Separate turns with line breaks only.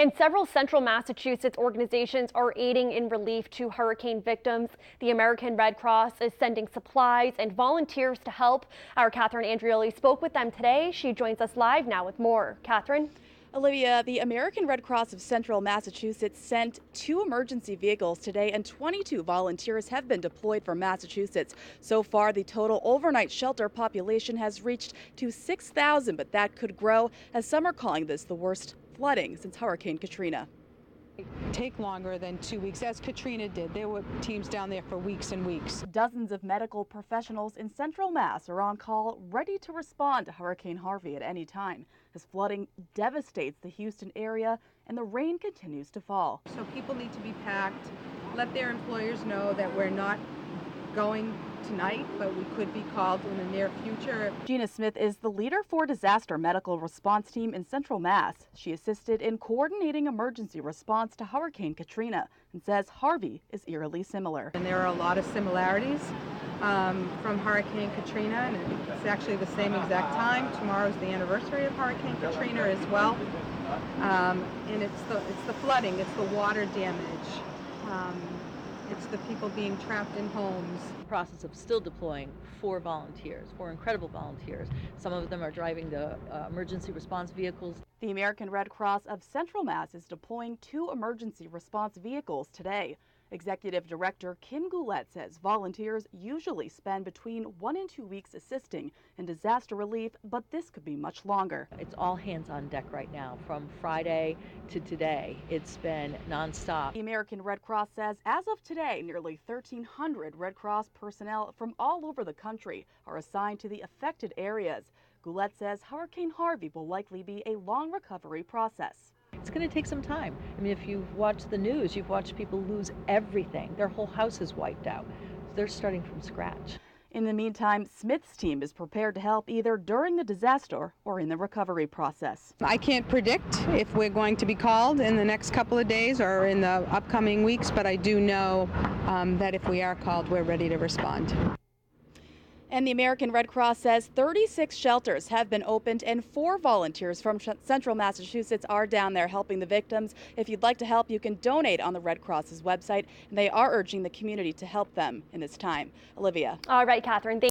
And several central Massachusetts organizations are aiding in relief to hurricane victims. The American Red Cross is sending supplies and volunteers to help. Our Kathryn Andreoli spoke with them today. She joins us live now with more. Kathryn?
Olivia, the American Red Cross of Central Massachusetts sent 2 emergency vehicles today, and 22 volunteers have been deployed for Massachusetts. So far, the total overnight shelter population has reached to 6,000, but that could grow, as some are calling this the worst flooding since Hurricane Katrina.
Take longer than 2 weeks, as Katrina did. There were teams down there for weeks and weeks.
Dozens of medical professionals in Central Mass are on call, ready to respond to Hurricane Harvey at any time, as flooding devastates the Houston area and the rain continues to fall.
So people need to be packed, let their employers know that we're not going tonight, but we could be called in the near future.
Gina Smith is the leader for Disaster Medical Response Team in Central Mass. She assisted in coordinating emergency response to Hurricane Katrina and says Harvey is eerily similar.
And there are a lot of similarities from Hurricane Katrina, and it's actually the same exact time. Tomorrow's the anniversary of Hurricane Katrina as well. And it's the flooding, it's the water damage. It's the people being trapped in homes.
The process of still deploying 4 volunteers, 4 incredible volunteers. Some of them are driving the emergency response vehicles.
The American Red Cross of Central Mass is deploying 2 emergency response vehicles today. Executive Director Kim Goulet says volunteers usually spend between 1 and 2 weeks assisting in disaster relief, but this could be much longer.
It's all hands on deck right now. From Friday to today, it's been nonstop.
The American Red Cross says as of today, nearly 1,300 Red Cross personnel from all over the country are assigned to the affected areas. Goulet says Hurricane Harvey will likely be a long recovery process.
It's going to take some time. I mean, if you've watched the news, you've watched people lose everything. Their whole house is wiped out. They're starting from scratch.
In the meantime, Smith's team is prepared to help either during the disaster or in the recovery process.
I can't predict if we're going to be called in the next couple of days or in the upcoming weeks, but I do know that if we are called, we're ready to respond.
And the American Red Cross says 36 shelters have been opened and 4 volunteers from Central Massachusetts are down there helping the victims. If you'd like to help, you can donate on the Red Cross's website, and they are urging the community to help them in this time. Olivia.
All right, Kathryn.